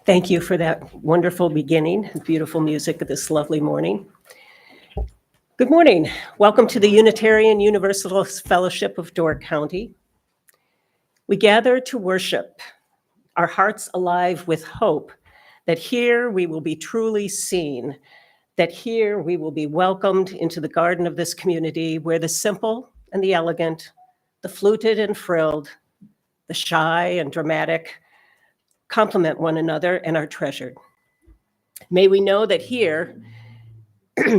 Thank you for that wonderful beginning and beautiful music of this lovely morning. Good morning. Welcome to the Unitarian Universalist Fellowship of Door County. We gather to worship, our hearts alive with hope that here we will be truly seen, that here we will be welcomed into the garden of this community where the simple and the elegant, the fluted and frilled, the shy and dramatic complement one another and are treasured. May we know that here,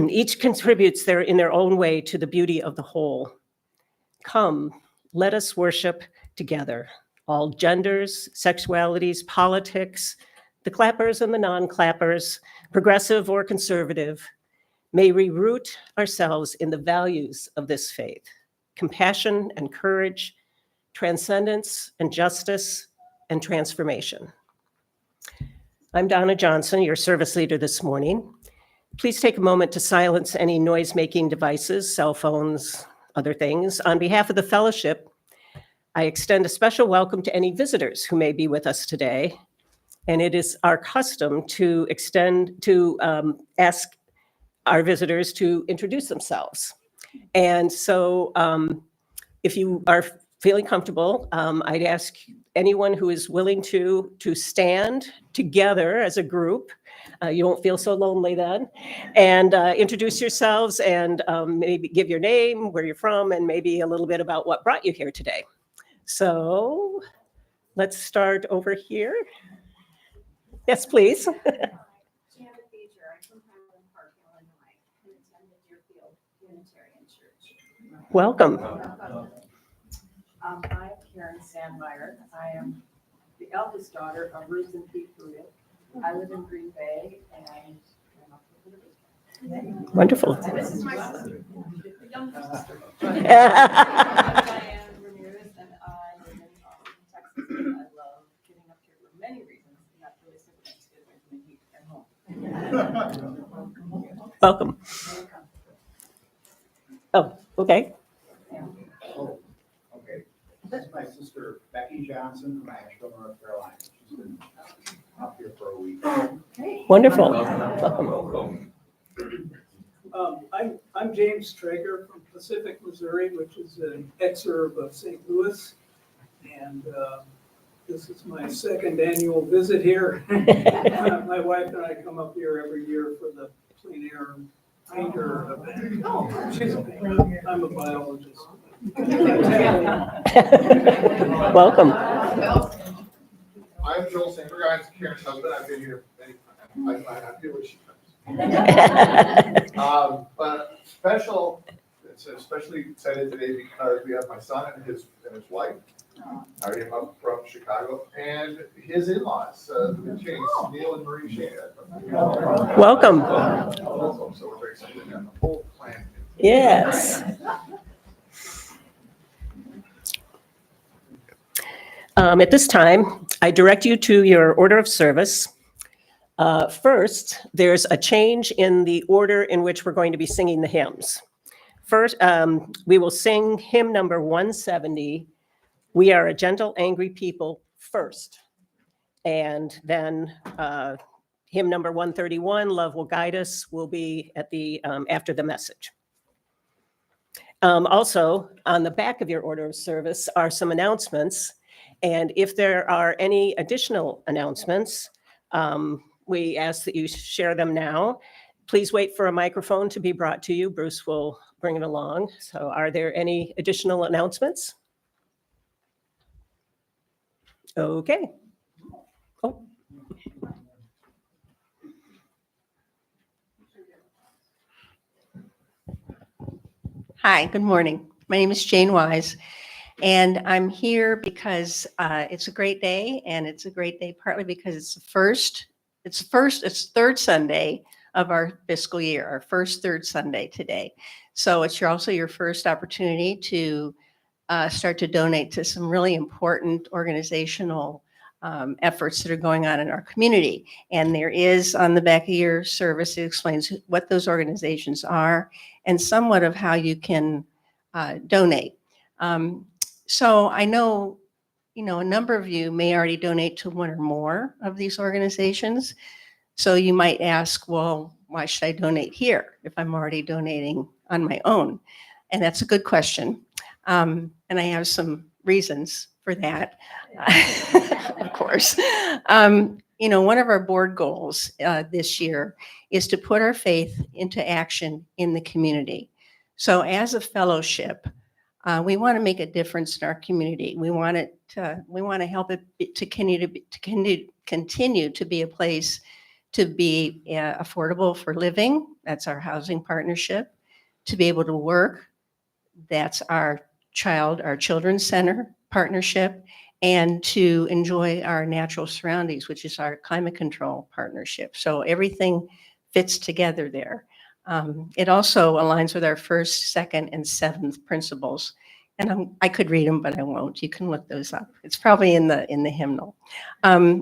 each contributes in their own way to the beauty of the whole. Come, let us worship together, all genders, sexualities, politics, the clappers and the non-clappers, progressive or conservative. May we root ourselves in the values of this faith, compassion and courage, transcendence and justice, and transformation. I'm Donna Johnson, your service leader this morning. Please take a moment to silence any noise-making devices, cell phones, other things. On behalf of the fellowship, I extend a special welcome to any visitors who may be with us today. And it is our custom to ask our visitors to introduce themselves. And so if you are feeling comfortable, I'd ask anyone who is willing to stand together as a group. You won't feel so lonely then. And introduce yourselves and maybe give your name, where you're from, and maybe a little bit about what brought you here today. So let's start over here. Yes, please. Janet Beecher. I'm from Highland Park, Illinois, and attended Deerfield Unitarian Church. Welcome. I'm Karen Sandmeyer. I am the eldest daughter of Ruth and Pete Pruitt. I live in Green Bay, and I'm up for the Wonderful. And this is my sister, the younger sister. Welcome. Diane Ramirez, and I live in Texas. And I love getting up here for many reasons, not really simply to get away from the heat at home. Welcome. Oh, okay. Oh, okay. This is my sister Becky Johnson from Asheville, North Carolina. She's been up here for a week. Wonderful. Welcome. I'm James Traeger from Pacific, Missouri, which is an exurb of St. Louis. And this is my second annual visit here. My wife and I come up here every year for the Clean Air Painter event. She's a painter. I'm a biologist. Welcome. I'm Joel Sandberg. I'm Karen's husband. I've been here many times. I feel where she comes. But especially excited today because we have my son and his wife. I already up from Chicago, and his in-laws, Neil and Marie Shane. Welcome. So we're very excited to have the whole plan. Yes. At this time, I direct you to your order of service. First, there's a change in the order in which we're going to be singing the hymns. First, we will sing hymn number 170, "We Are a Gentle, Angry People," first. And then hymn number 131, "Love Will Guide Us," will be at the after the message. Also, on the back of your order of service are some announcements. And if there are any additional announcements, we ask that you share them now. Please wait for a microphone to be brought to you. Bruce will bring it along. So are there any additional announcements? Okay. Oh. Hi, good morning. My name is Jane Wise, and I'm here because it's a great day, and it's a great day partly because it's third Sunday of our fiscal year, our first third Sunday today. So it's also your first opportunity to start to donate to some really important organizational efforts that are going on in our community. And there is on the back of your service, it explains what those organizations are and somewhat of how you can donate. So I know a number of you may already donate to one or more of these organizations. So you might ask, well, why should I donate here if I'm already donating on my own? And that's a good question. And I have some reasons for that, of course. One of our board goals this year is to put our faith into action in the community. So as a fellowship, we want to make a difference in our community. We want to help it to continue to be a place to be affordable for living. That's our housing partnership. To be able to work. That's our children's center partnership. And to enjoy our natural surroundings, which is our climate control partnership. So everything fits together there. It also aligns with our first, second, and seventh principles. And I could read them, but I won't. You can look those up. It's probably in the hymnal.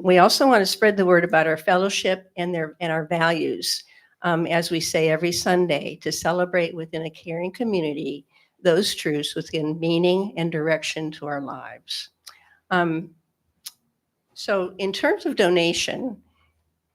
We also want to spread the word about our fellowship and our values. As we say every Sunday, to celebrate within a caring community those truths within meaning and direction to our lives. So in terms of donation,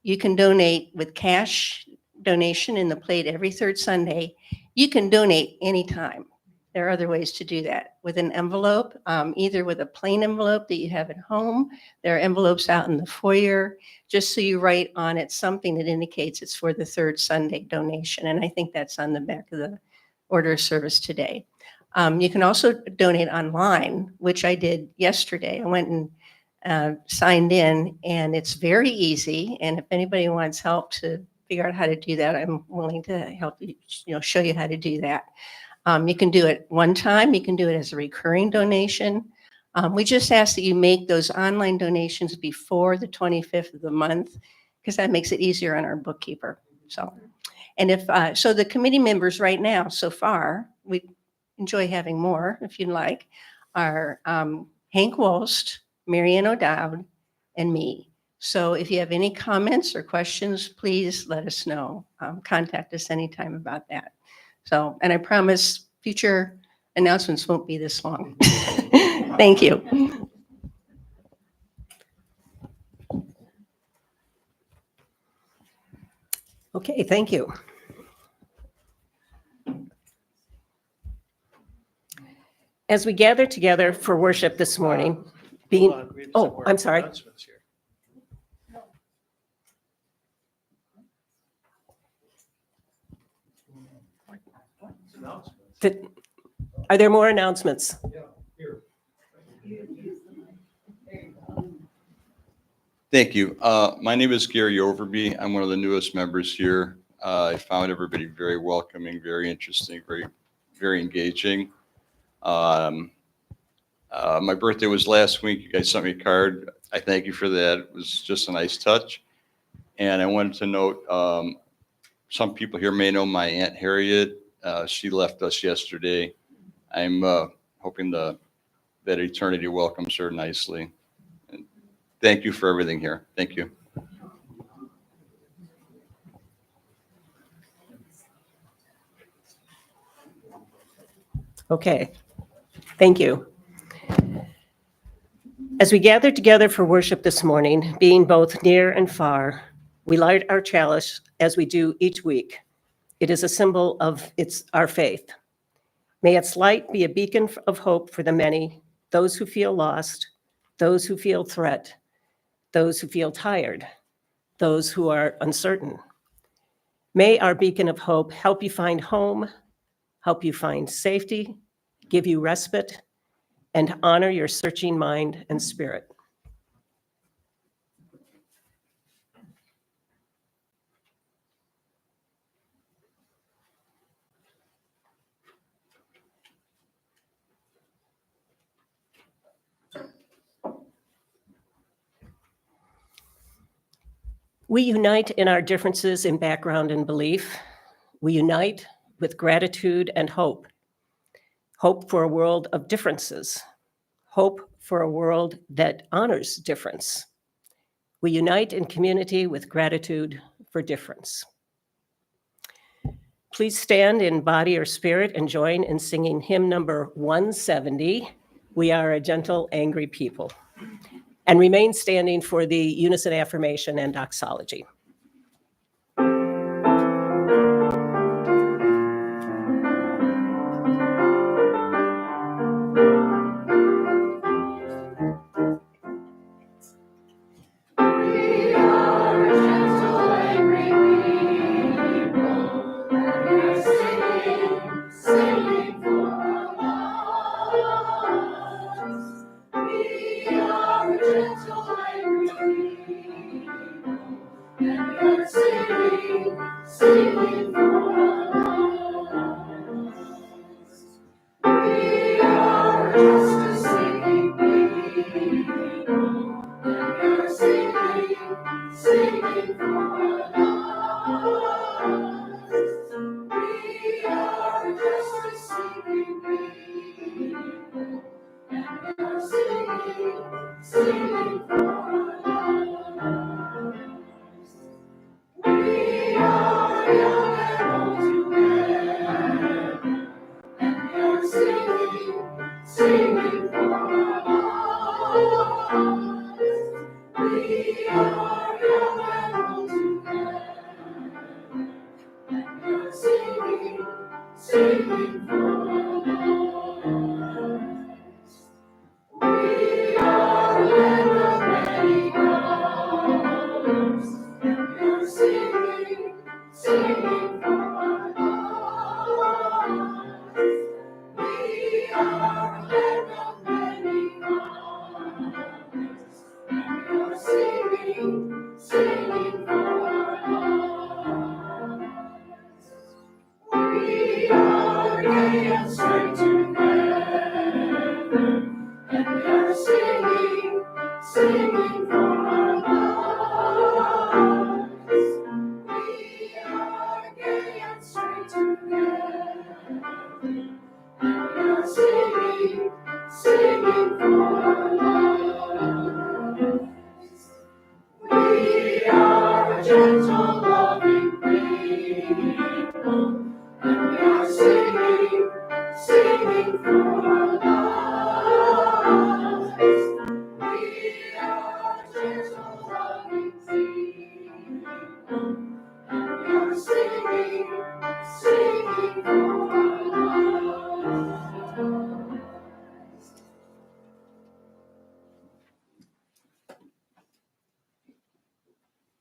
you can donate with cash donation in the plate every third Sunday. You can donate anytime. There are other ways to do that with an envelope, either with a plain envelope that you have at home. There are envelopes out in the foyer, just so you write on it something that indicates it's for the third Sunday donation. And I think that's on the back of the order of service today. You can also donate online, which I did yesterday. I went and signed in, and it's very easy. And if anybody wants help to figure out how to do that, I'm willing to help you, show you how to do that. You can do it one time. You can do it as a recurring donation. We just ask that you make those online donations before the 25th of the month, because that makes it easier on our bookkeeper. So, and so the committee members right now, so far, we enjoy having more if you'd like, are Hank Wolst, Marianne O'Dowd, and me. So if you have any comments or questions, please let us know. Contact us anytime about that. So, and I promise future announcements won't be this long. Thank you. Okay, thank you. As we gather together for worship this morning, being, Hold on, we have oh, some more I'm sorry. announcements here. Announcements. Are there more announcements? Yeah, here. Thank you. My name is Gary Overby. I'm one of the newest members here. I found everybody very welcoming, very interesting, very engaging. My birthday was last week. You guys sent me a card. I thank you for that. It was just a nice touch. And I wanted to note, some people here may know my Aunt Harriet. She left us yesterday. I'm hoping that eternity welcomes her nicely. And thank you for everything here. Thank you. Okay, thank you. As we gather together for worship this morning, being both near and far, we light our chalice as we do each week. It is a symbol of our faith. May its light be a beacon of hope for the many, those who feel lost, those who feel threat, those who feel tired, those who are uncertain. May our beacon of hope help you find home, help you find safety, give you respite, and honor your searching mind and spirit. We unite in our differences in background and belief. We unite with gratitude and hope. Hope for a world of differences. Hope for a world that honors difference. We unite in community with gratitude for difference. Please stand in body or spirit and join in singing hymn number 170, We Are a Gentle, Angry People. and remain standing for the unison affirmation and doxology.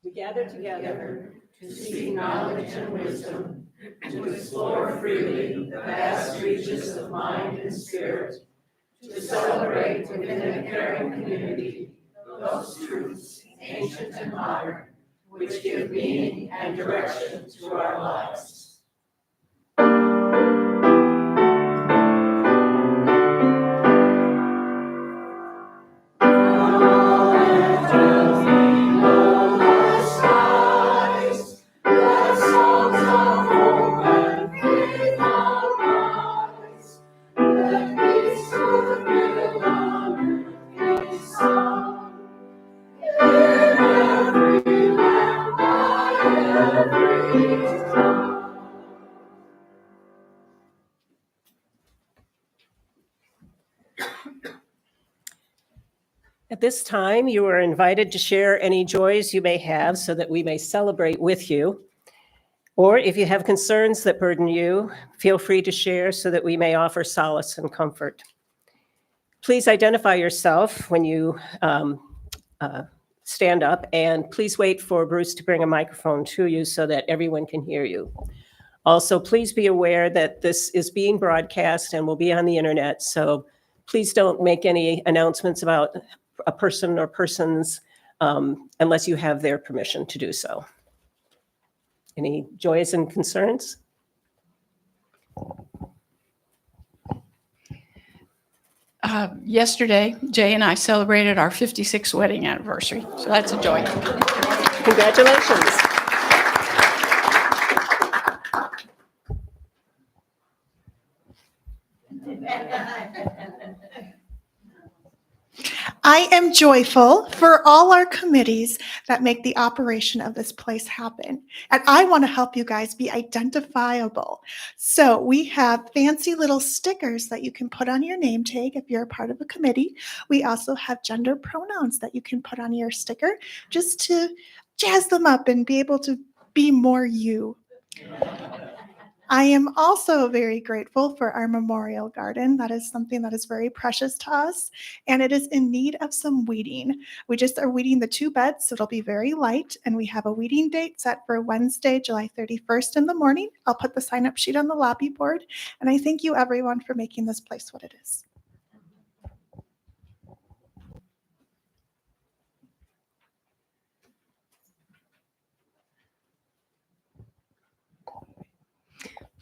We gather together to seek knowledge and wisdom, to explore freely the vast reaches of mind and spirit, to celebrate within a caring community those truths, ancient and modern, which give meaning and direction to our lives. At this time, you are invited to share any joys you may have so that we may celebrate with you. Or if you have concerns that burden you, feel free to share so that we may offer solace and comfort. Please identify yourself when you stand up, and please wait for Bruce to bring a microphone to you so that everyone can hear you. Also, please be aware that this is being broadcast and will be on the internet, so please don't make any announcements about a person or persons unless you have their permission to do so. Any joys and concerns? Yesterday, Jay and I celebrated our 56th wedding anniversary, so that's a joy. Congratulations. I am joyful for all our committees that make the operation of this place happen. And I want to help you guys be identifiable. So we have fancy little stickers that you can put on your name tag if you're a part of a committee. We also have gender pronouns that you can put on your sticker just to jazz them up and be able to be more you. I am also very grateful for our memorial garden. That is something that is very precious to us, and it is in need of some weeding. We just are weeding the 2 beds, so it'll be very light, and we have a weeding date set for Wednesday, July 31st in the morning. I'll put the sign-up sheet on the lobby board, and I thank you everyone for making this place what it is.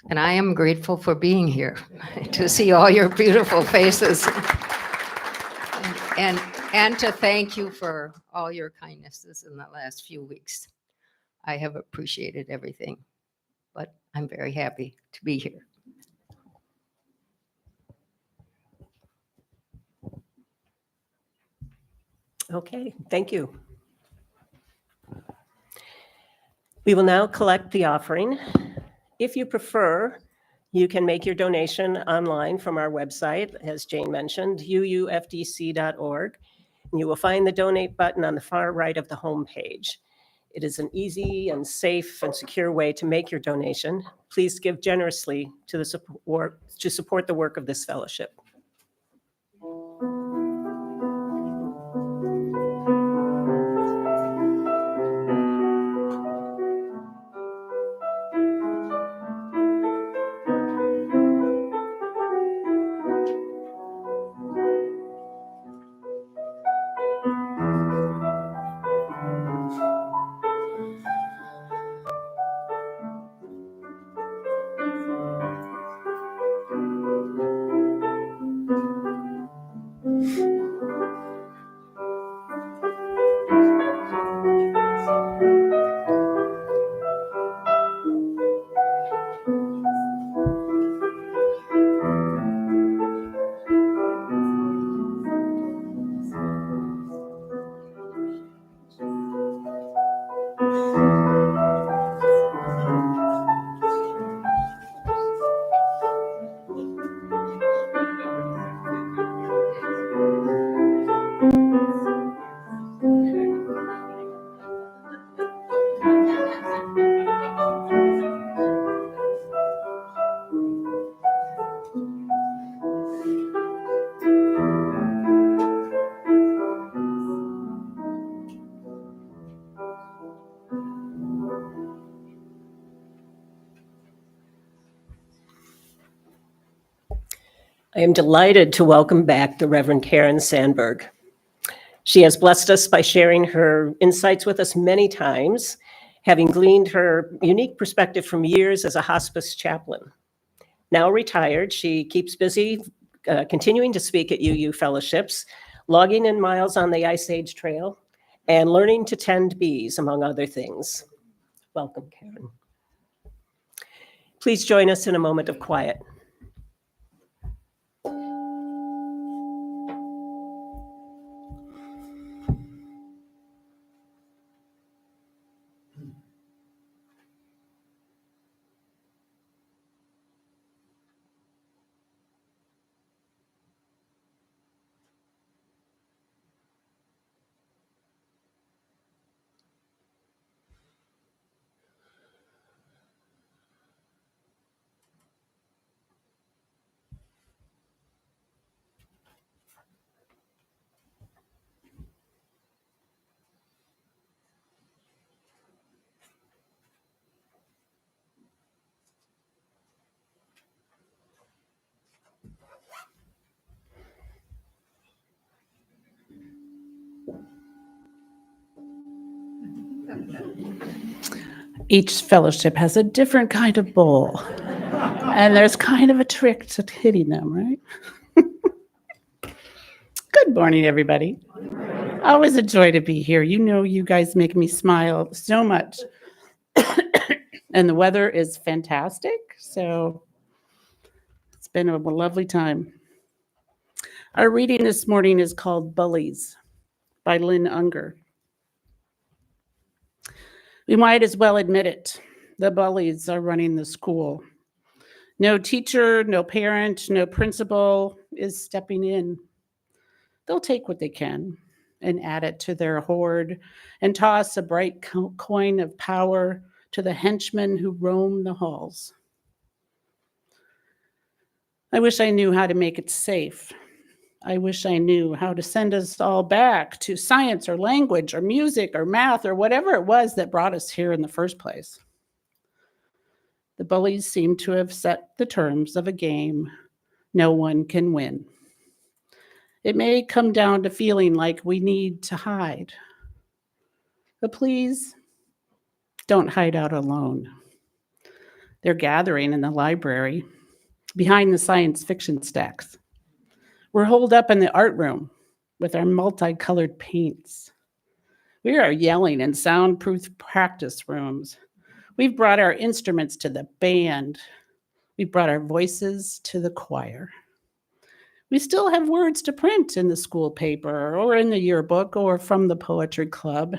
And I am grateful for being here to see all your beautiful faces. And to thank you for all your kindnesses in the last few weeks. I have appreciated everything, but I'm very happy to be here. Okay, thank you. We will now collect the offering. If you prefer, you can make your donation online from our website, as Jane mentioned, uufdc.org. And you will find the donate button on the far right of the homepage. It is an easy and safe and secure way to make your donation. Please give generously to support the work of this fellowship. I am delighted to welcome back the Reverend Karen Sandberg. She has blessed us by sharing her insights with us many times, having gleaned her unique perspective from years as a hospice chaplain. Now retired, she keeps busy continuing to speak at UU fellowships, logging in miles on the Ice Age Trail, and learning to tend bees, among other things. Welcome, Karen. Please join us in a moment of quiet. Each fellowship has a different kind of bowl, and there's kind of a trick to hitting them, right? Good morning, everybody. Always a joy to be here. You know, you guys make me smile so much. And the weather is fantastic, so it's been a lovely time. Our reading this morning is called Bullies by Lynn Unger. We might as well admit it. The bullies are running the school. No teacher, no parent, no principal is stepping in. They'll take what they can and add it to their hoard and toss a bright coin of power to the henchmen who roam the halls. I wish I knew how to make it safe. I wish I knew how to send us all back to science or language or music or math or whatever it was that brought us here in the first place. The bullies seem to have set the terms of a game no one can win. It may come down to feeling like we need to hide. But please, don't hide out alone. They're gathering in the library behind the science fiction stacks. We're holed up in the art room with our multicolored paints. We are yelling in soundproof practice rooms. We've brought our instruments to the band. We've brought our voices to the choir. We still have words to print in the school paper or in the yearbook or from the poetry club,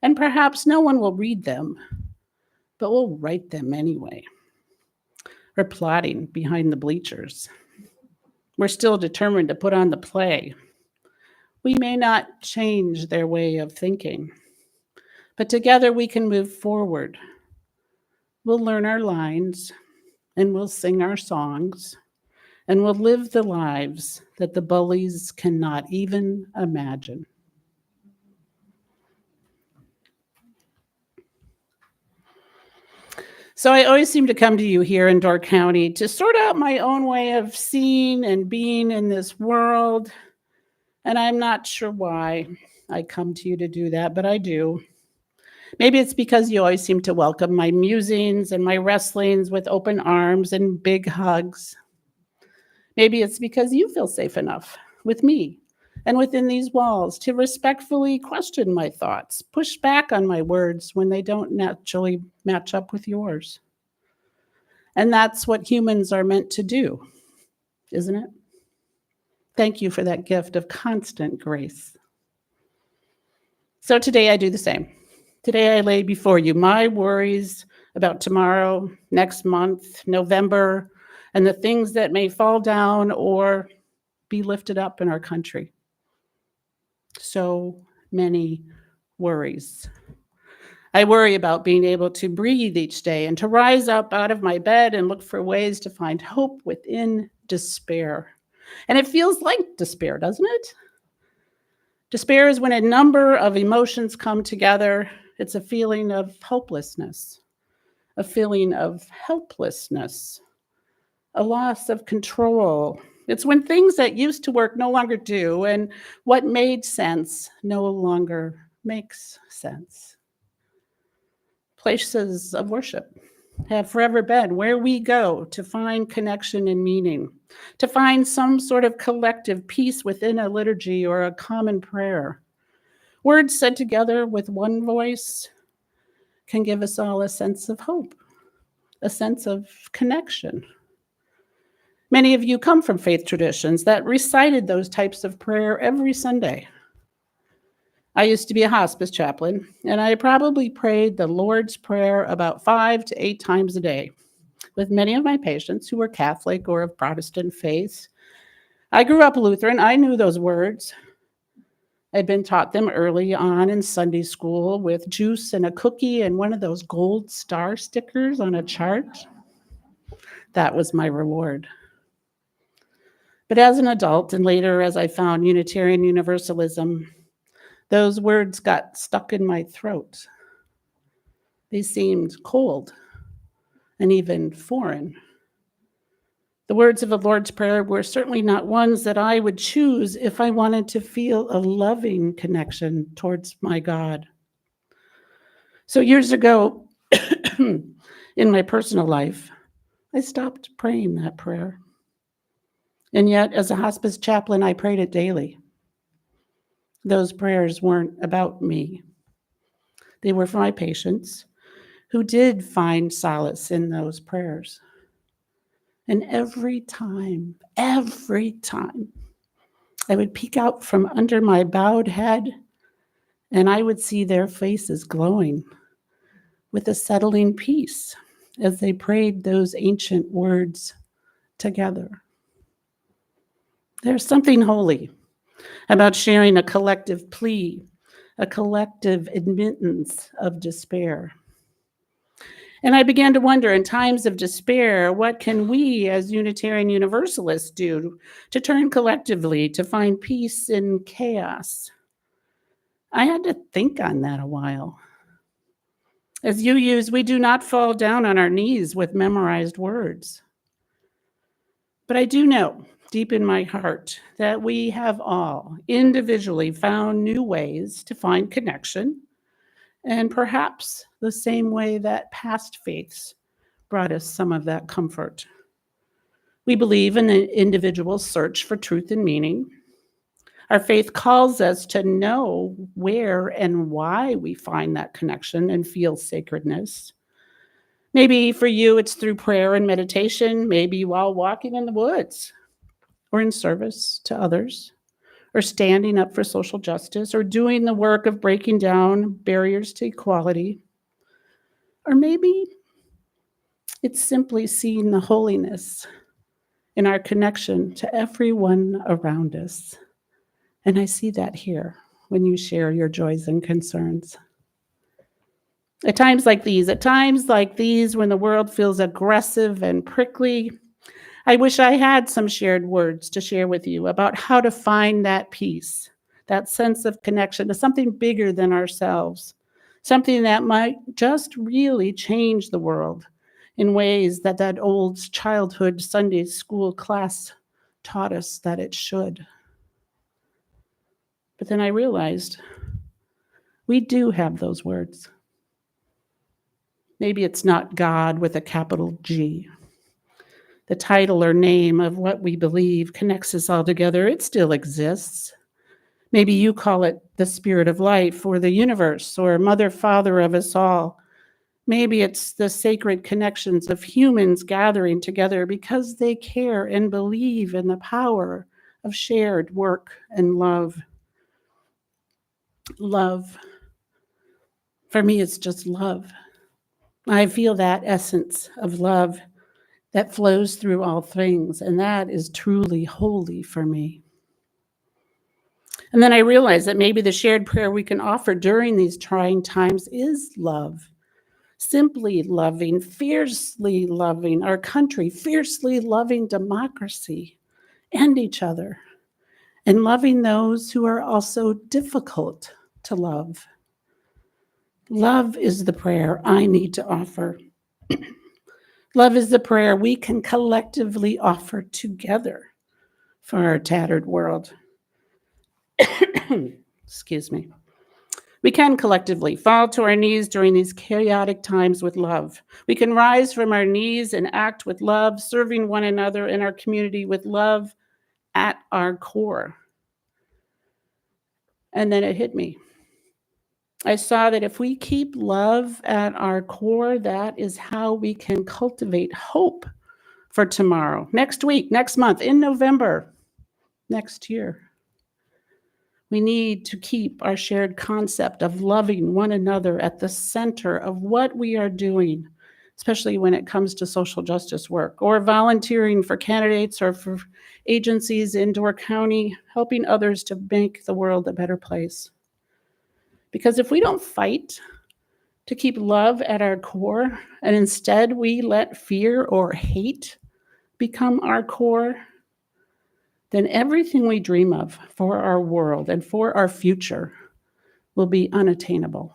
and perhaps no one will read them, but we'll write them anyway. We're plotting behind the bleachers. We're still determined to put on the play. We may not change their way of thinking, but together we can move forward. We'll learn our lines, and we'll sing our songs, and we'll live the lives that the bullies cannot even imagine. So I always seem to come to you here in Door County to sort out my own way of seeing and being in this world. And I'm not sure why I come to you to do that, but I do. Maybe it's because you always seem to welcome my musings and my wrestlings with open arms and big hugs. Maybe it's because you feel safe enough with me and within these walls to respectfully question my thoughts, push back on my words when they don't naturally match up with yours. And that's what humans are meant to do, isn't it? Thank you for that gift of constant grace. So today I do the same. Today I lay before you my worries about tomorrow, next month, November, and the things that may fall down or be lifted up in our country. So many worries. I worry about being able to breathe each day and to rise up out of my bed and look for ways to find hope within despair. And it feels like despair, doesn't it? Despair is when a number of emotions come together. It's a feeling of hopelessness, a feeling of helplessness, a loss of control. It's when things that used to work no longer do, and what made sense no longer makes sense. Places of worship have forever been where we go to find connection and meaning, to find some sort of collective peace within a liturgy or a common prayer. Words said together with one voice can give us all a sense of hope, a sense of connection. Many of you come from faith traditions that recited those types of prayer every Sunday. I used to be a hospice chaplain, and I probably prayed the Lord's Prayer about 5 to 8 times a day with many of my patients who were Catholic or of Protestant faith. I grew up Lutheran. I knew those words. I'd been taught them early on in Sunday school with juice and a cookie and one of those gold star stickers on a chart. That was my reward. But as an adult, and later as I found Unitarian Universalism, those words got stuck in my throat. They seemed cold and even foreign. The words of the Lord's Prayer were certainly not ones that I would choose if I wanted to feel a loving connection towards my God. So years ago, in my personal life, I stopped praying that prayer. And yet, as a hospice chaplain, I prayed it daily. Those prayers weren't about me. They were for my patients who did find solace in those prayers. And every time, I would peek out from under my bowed head, and I would see their faces glowing with a settling peace as they prayed those ancient words together. There's something holy about sharing a collective plea, a collective admittance of despair. And I began to wonder, in times of despair, what can we as Unitarian Universalists do to turn collectively to find peace in chaos? I had to think on that a while. As UUs, we do not fall down on our knees with memorized words. But I do know deep in my heart that we have all individually found new ways to find connection, and perhaps the same way that past faiths brought us some of that comfort. We believe in an individual search for truth and meaning. Our faith calls us to know where and why we find that connection and feel sacredness. Maybe for you, it's through prayer and meditation, maybe while walking in the woods, or in service to others, or standing up for social justice, or doing the work of breaking down barriers to equality. Or maybe it's simply seeing the holiness in our connection to everyone around us. And I see that here when you share your joys and concerns. At times like these, when the world feels aggressive and prickly, I wish I had some shared words to share with you about how to find that peace, that sense of connection to something bigger than ourselves, something that might just really change the world in ways that that old childhood Sunday school class taught us that it should. But then I realized we do have those words. Maybe it's not God with a capital G. The title or name of what we believe connects us all together. It still exists. Maybe you call it the spirit of life or the universe or mother, father of us all. Maybe it's the sacred connections of humans gathering together because they care and believe in the power of shared work and love. Love. For me, it's just love. I feel that essence of love that flows through all things, and that is truly holy for me. And then I realized that maybe the shared prayer we can offer during these trying times is love. Simply loving, fiercely loving our country, fiercely loving democracy and each other, and loving those who are also difficult to love. Love is the prayer I need to offer. Love is the prayer we can collectively offer together for our tattered world. Excuse me. We can collectively fall to our knees during these chaotic times with love. We can rise from our knees and act with love, serving one another in our community with love at our core. And then it hit me. I saw that if we keep love at our core, that is how we can cultivate hope for tomorrow, next week, next month, in November, next year. We need to keep our shared concept of loving one another at the center of what we are doing, especially when it comes to social justice work or volunteering for candidates or for agencies in Door County, helping others to make the world a better place. Because if we don't fight to keep love at our core, and instead we let fear or hate become our core, then everything we dream of for our world and for our future will be unattainable.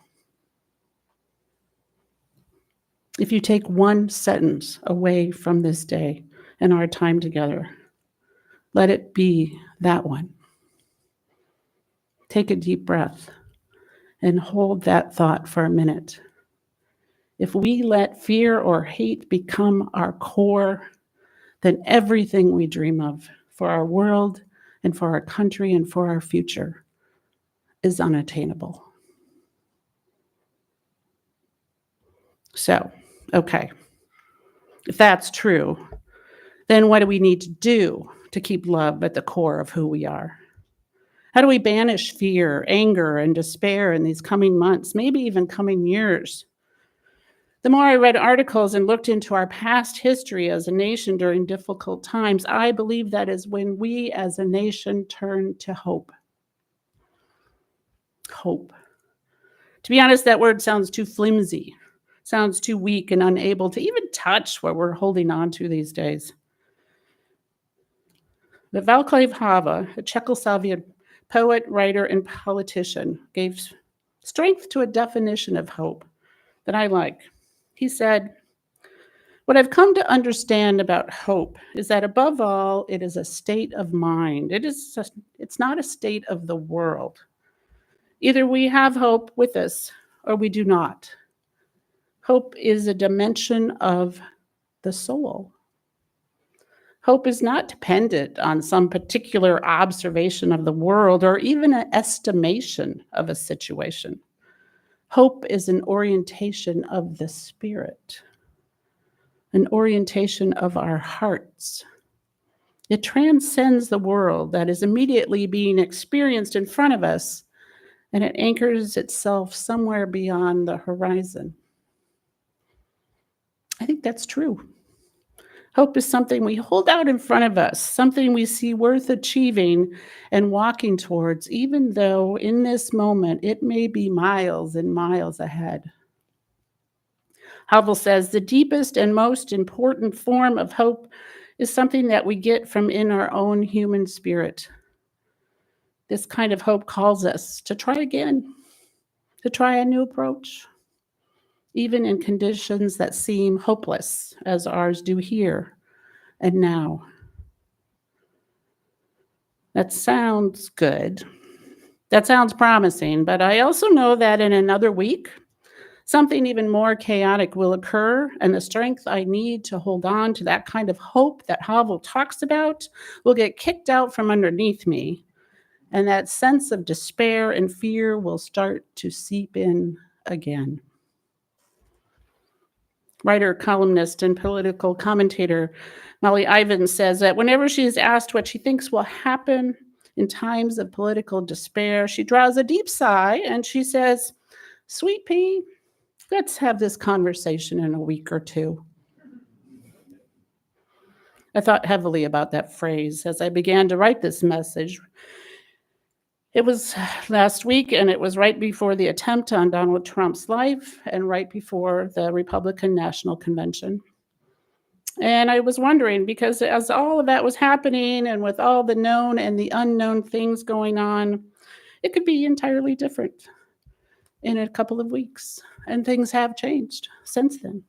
If you take one sentence away from this day and our time together, let it be that one. Take a deep breath and hold that thought for a minute. If we let fear or hate become our core, then everything we dream of for our world and for our country and for our future is unattainable. So, okay, if that's true, then what do we need to do to keep love at the core of who we are? How do we banish fear, anger, and despair in these coming months, maybe even coming years? The more I read articles and looked into our past history as a nation during difficult times, I believe that is when we as a nation turn to hope. Hope. To be honest, that word sounds too flimsy, sounds too weak and unable to even touch what we're holding on to these days. But Václav Havel, a Czechoslovak poet, writer, and politician, gave strength to a definition of hope that I like. He said, "What I've come to understand about hope is that above all, it is a state of mind. It's not a state of the world. Either we have hope with us or we do not. Hope is a dimension of the soul. Hope is not dependent on some particular observation of the world or even an estimation of a situation. Hope is an orientation of the spirit, an orientation of our hearts. It transcends the world that is immediately being experienced in front of us, and it anchors itself somewhere beyond the horizon." I think that's true. Hope is something we hold out in front of us, something we see worth achieving and walking towards, even though in this moment it may be miles and miles ahead. Havel says the deepest and most important form of hope is something that we get from in our own human spirit. This kind of hope calls us to try again, to try a new approach, even in conditions that seem hopeless, as ours do here and now. That sounds good. That sounds promising, but I also know that in another week, something even more chaotic will occur, and the strength I need to hold on to that kind of hope that Havel talks about will get kicked out from underneath me, and that sense of despair and fear will start to seep in again. Writer, columnist, and political commentator Molly Ivins says that whenever she is asked what she thinks will happen in times of political despair, she draws a deep sigh and she says, "Sweet pea, let's have this conversation in a week or two." I thought heavily about that phrase as I began to write this message. It was last week, and it was right before the attempt on Donald Trump's life and right before the Republican National Convention. And I was wondering, because as all of that was happening and with all the known and the unknown things going on, it could be entirely different in a couple of weeks. And things have changed since then.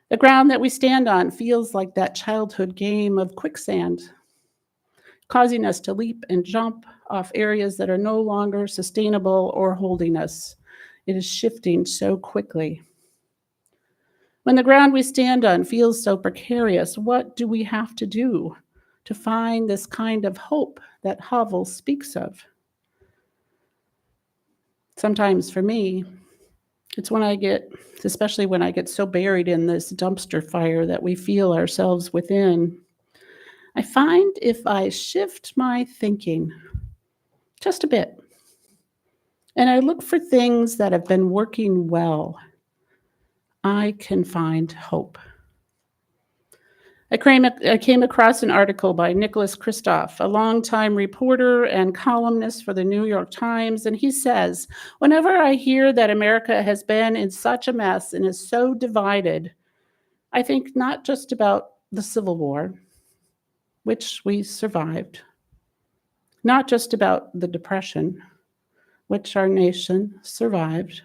The ground that we stand on feels like that childhood game of quicksand, causing us to leap and jump off areas that are no longer sustainable or holding us. It is shifting so quickly. When the ground we stand on feels so precarious, what do we have to do to find this kind of hope that Havel speaks of? Sometimes for me, it's especially when I get so buried in this dumpster fire that we feel ourselves within, I find if I shift my thinking just a bit, and I look for things that have been working well, I can find hope. I came across an article by Nicholas Kristof, a longtime reporter and columnist for the New York Times, and he says, "Whenever I hear that America has been in such a mess and is so divided, I think not just about the Civil War, which we survived, not just about the Depression, which our nation survived.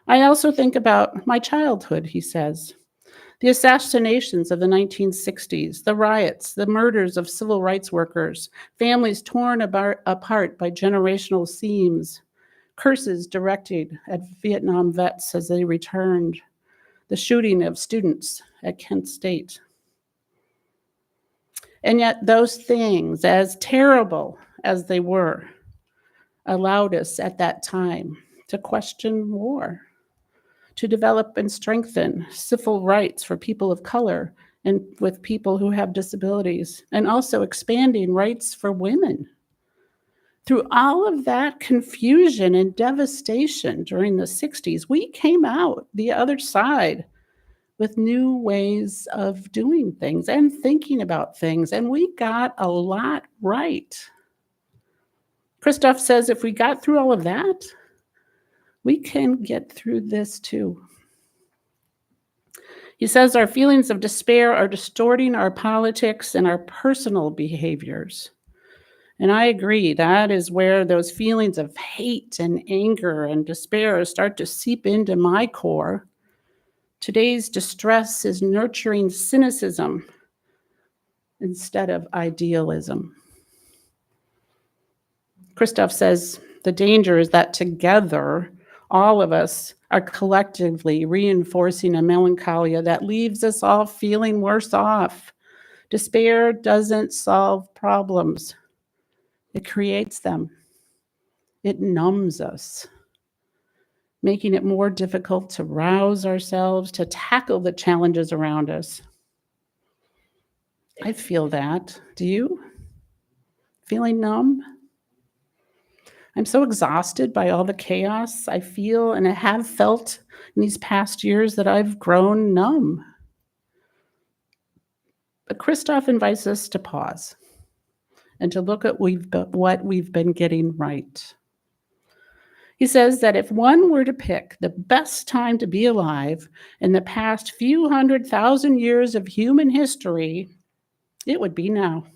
I also think about my childhood," he says. "The assassinations of the 1960s, the riots, the murders of civil rights workers, families torn apart by generational seams, curses directed at Vietnam vets as they returned, the shooting of students at Kent State. And yet those things, as terrible as they were, allowed us at that time to question war, to develop and strengthen civil rights for people of color and with people who have disabilities, and also expanding rights for women Through all of that confusion and devastation during the 60s, we came out the other side with new ways of doing things and thinking about things, and we got a lot right. Christoph says if we got through all of that, we can get through this too. He says our feelings of despair are distorting our politics and our personal behaviors. And I agree, that is where those feelings of hate and anger and despair start to seep into my core. Today's distress is nurturing cynicism instead of idealism. Christoph says the danger is that together, all of us are collectively reinforcing a melancholia that leaves us all feeling worse off. Despair doesn't solve problems. It creates them. It numbs us, making it more difficult to rouse ourselves, to tackle the challenges around us. I feel that. Do you? Feeling numb? I'm so exhausted by all the chaos I feel and I have felt in these past years that I've grown numb. But Christoph invites us to pause and to look at what we've been getting right. He says that if one were to pick the best time to be alive in the past few 100,000 years of human history, it would be now.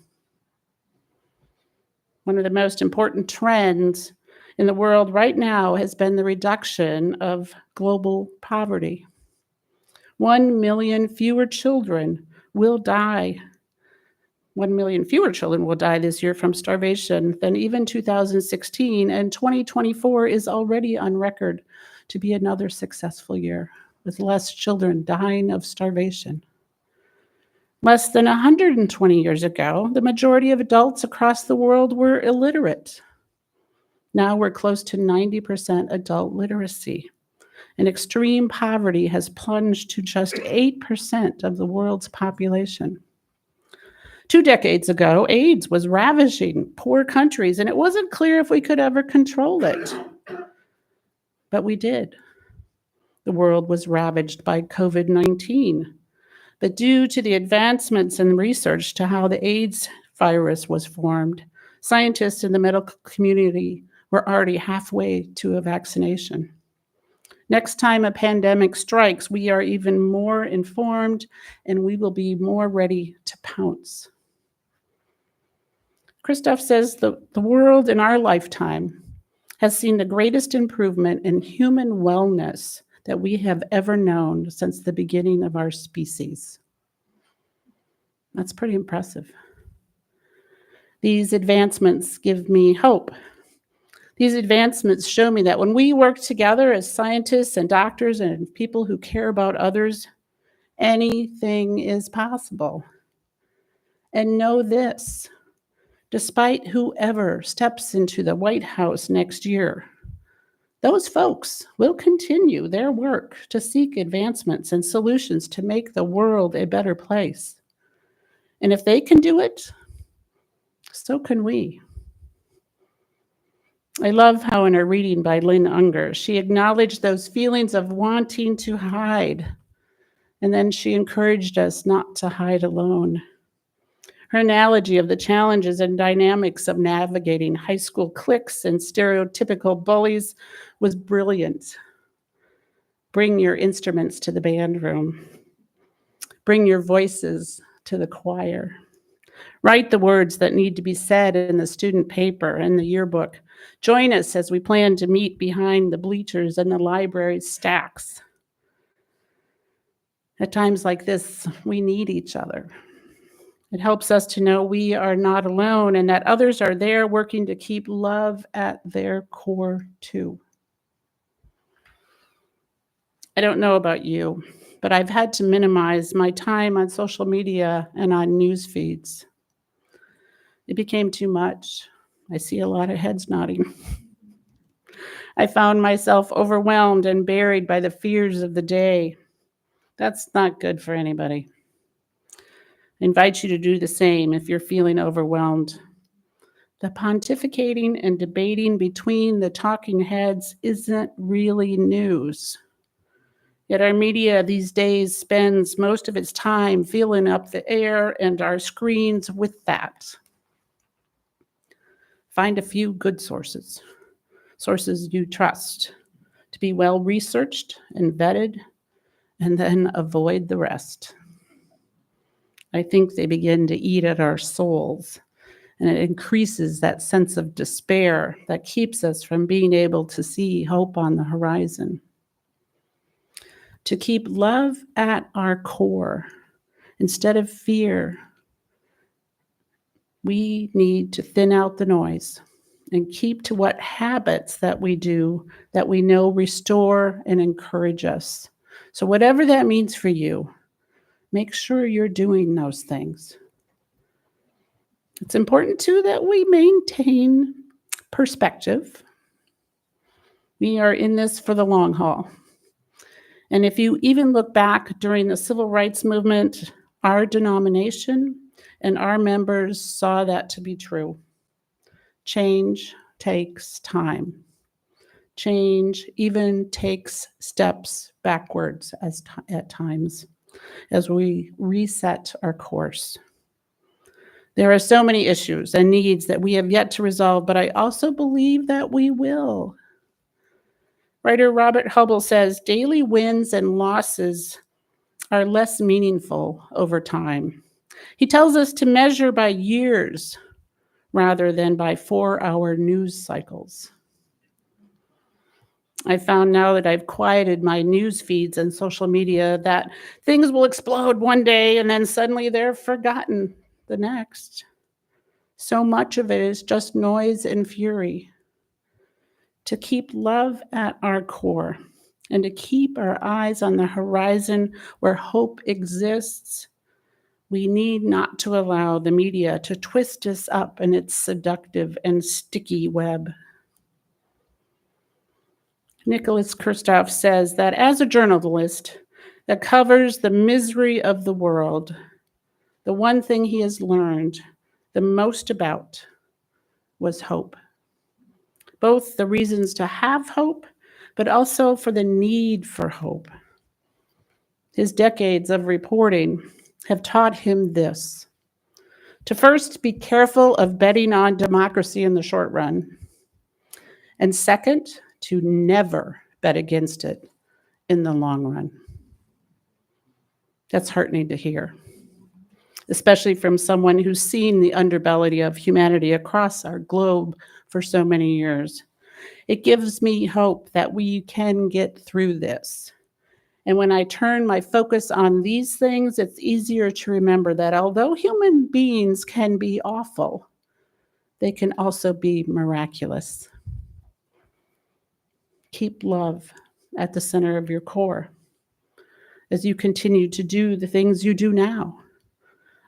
One of the most important trends in the world right now has been the reduction of global poverty. 1 million fewer children will die. 1 million fewer children will die this year from starvation than even 2016, and 2024 is already on record to be another successful year, with less children dying of starvation. Less than 120 years ago, the majority of adults across the world were illiterate. Now we're close to 90% adult literacy, and extreme poverty has plunged to just 8% of the world's population. 2 decades ago, AIDS was ravaging poor countries, and it wasn't clear if we could ever control it. But we did. The world was ravaged by COVID-19. But due to the advancements in research to how the AIDS virus was formed, scientists in the medical community were already halfway to a vaccination. Next time a pandemic strikes, we are even more informed and we will be more ready to pounce. Christoph says the world in our lifetime has seen the greatest improvement in human wellness that we have ever known since the beginning of our species. That's pretty impressive. These advancements give me hope. These advancements show me that when we work together as scientists and doctors and people who care about others, anything is possible. And know this, despite whoever steps into the White House next year, those folks will continue their work to seek advancements and solutions to make the world a better place. And if they can do it, so can we. I love how in her reading by Lynn Unger, she acknowledged those feelings of wanting to hide. And then she encouraged us not to hide alone. Her analogy of the challenges and dynamics of navigating high school cliques and stereotypical bullies was brilliant. Bring your instruments to the band room. Bring your voices to the choir. Write the words that need to be said in the student paper and the yearbook. Join us as we plan to meet behind the bleachers and the library stacks. At times like this, we need each other. It helps us to know we are not alone and that others are there working to keep love at their core too. I don't know about you, but I've had to minimize my time on social media and on news feeds. It became too much. I see a lot of heads nodding. I found myself overwhelmed and buried by the fears of the day. That's not good for anybody. I invite you to do the same if you're feeling overwhelmed. The pontificating and debating between the talking heads isn't really news. Yet our media these days spends most of its time filling up the air and our screens with that. Find a few good sources you trust, to be well researched and vetted, and then avoid the rest. I think they begin to eat at our souls, and it increases that sense of despair that keeps us from being able to see hope on the horizon. To keep love at our core instead of fear, we need to thin out the noise and keep to what habits that we do that we know restore and encourage us. So whatever that means for you, make sure you're doing those things. It's important too that we maintain perspective. We are in this for the long haul. And if you even look back during the civil rights movement, our denomination and our members saw that to be true. Change takes time. Change even takes steps backwards at times as we reset our course. There are so many issues and needs that we have yet to resolve, but I also believe that we will. Writer Robert Hubble says daily wins and losses are less meaningful over time. He tells us to measure by years rather than by 4-hour news cycles. I found now that I've quieted my news feeds and social media that things will explode one day and then suddenly they're forgotten the next. So much of it is just noise and fury. To keep love at our core and to keep our eyes on the horizon where hope exists, we need not to allow the media to twist us up in its seductive and sticky web. Nicholas Kristof says that as a journalist that covers the misery of the world, the one thing he has learned the most about was hope. Both the reasons to have hope, but also for the need for hope. His decades of reporting have taught him this: to first be careful of betting on democracy in the short run, and second, to never bet against it in the long run. That's heartening to hear, especially from someone who's seen the underbelly of humanity across our globe for so many years. It gives me hope that we can get through this. And when I turn my focus on these things, it's easier to remember that although human beings can be awful, they can also be miraculous. Keep love at the center of your core as you continue to do the things you do now.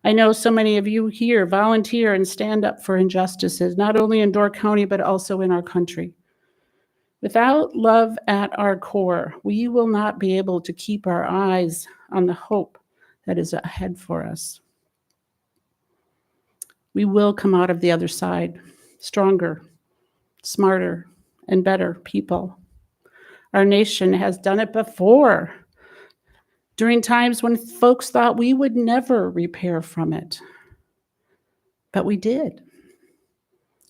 I know so many of you here volunteer and stand up for injustices, not only in Door County, but also in our country. Without love at our core, we will not be able to keep our eyes on the hope that is ahead for us. We will come out of the other side stronger, smarter, and better people. Our nation has done it before, during times when folks thought we would never repair from it. But we did.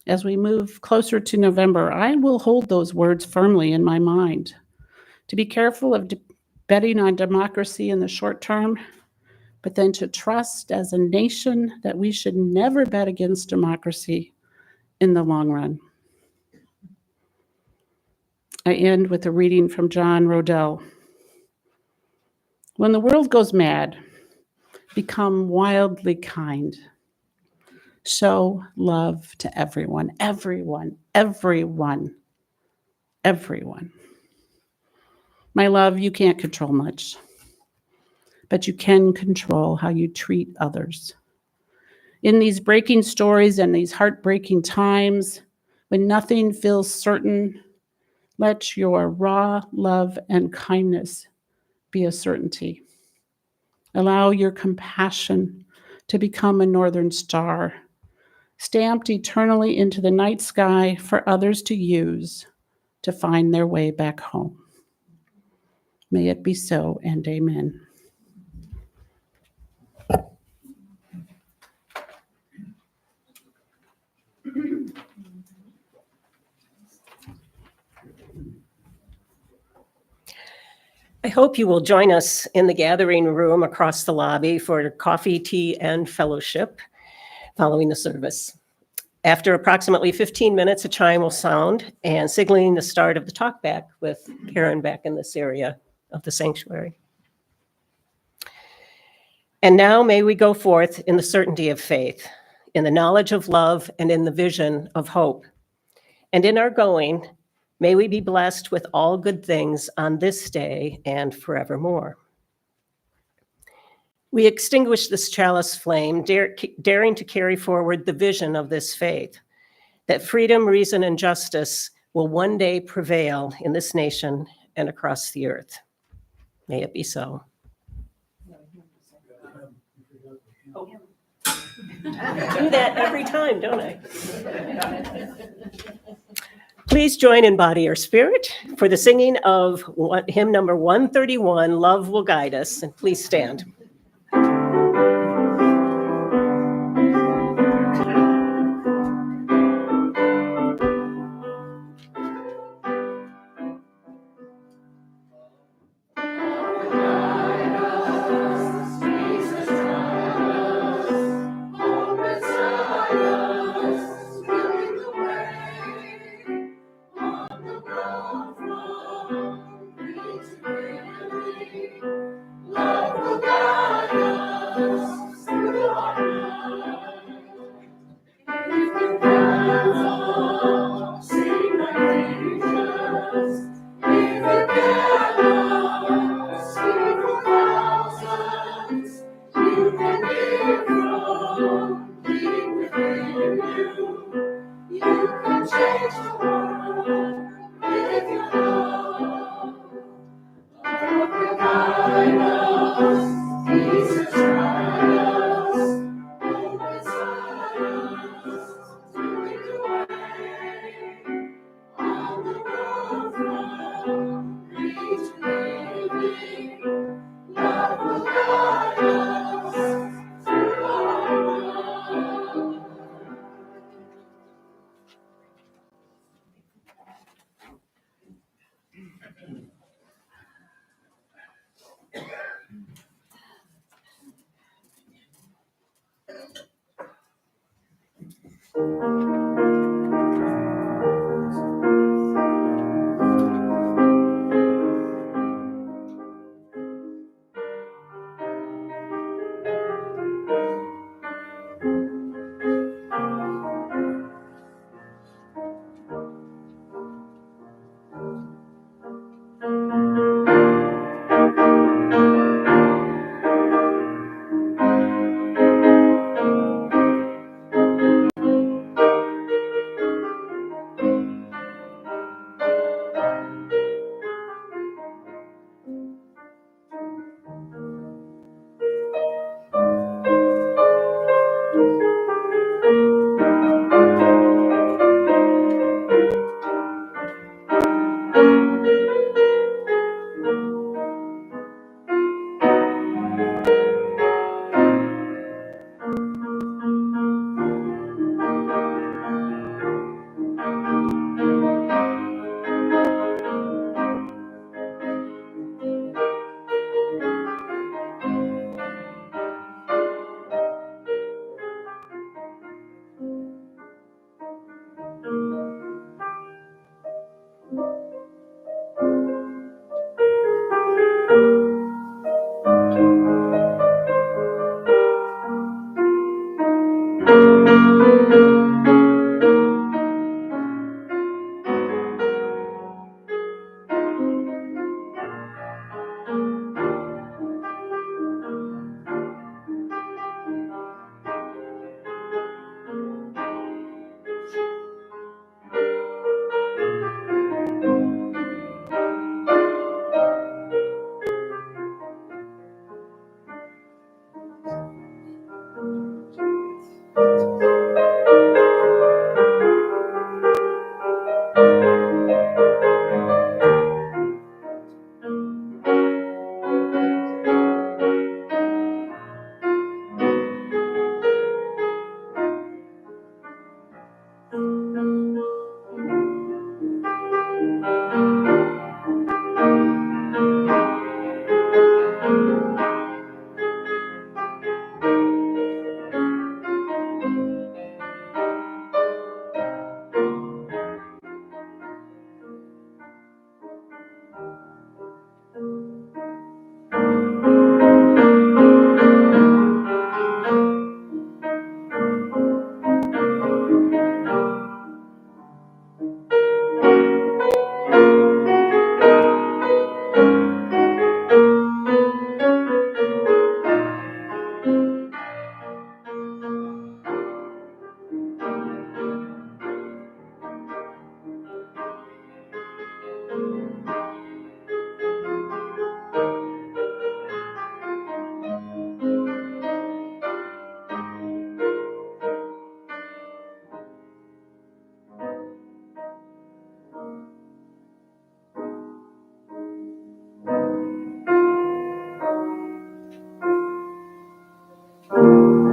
As we move closer to November, I will hold those words firmly in my mind. To be careful of betting on democracy in the short term, but then to trust as a nation that we should never bet against democracy in the long run. I end with a reading from John Rodell. When the world goes mad, become wildly kind. Show love to everyone, everyone, everyone, everyone. My love, you can't control much, but you can control how you treat others. In these breaking stories and these heartbreaking times, when nothing feels certain, let your raw love and kindness be a certainty. Allow your compassion to become a northern star. stamped eternally into the night sky for others to use to find their way back home. May it be so, and amen. I hope you will join us in the gathering room across the lobby for coffee, tea, and fellowship following the service. After approximately 15 minutes, a chime will sound and signaling the start of the talkback with Karen back in this area of the sanctuary. And now may we go forth in the certainty of faith, in the knowledge of love, and in the vision of hope. And in our going, may we be blessed with all good things on this day and forevermore. We extinguish this chalice flame, daring to carry forward the vision of this faith, that freedom, reason, and justice will one day prevail in this nation and across the earth. May it be so. I do that every time, don't I? Please join in body or spirit for the singing of hymn number 131, Love Will Guide Us, and please stand.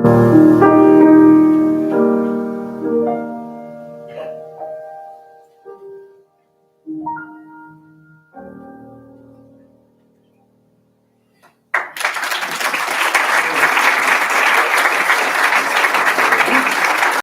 you.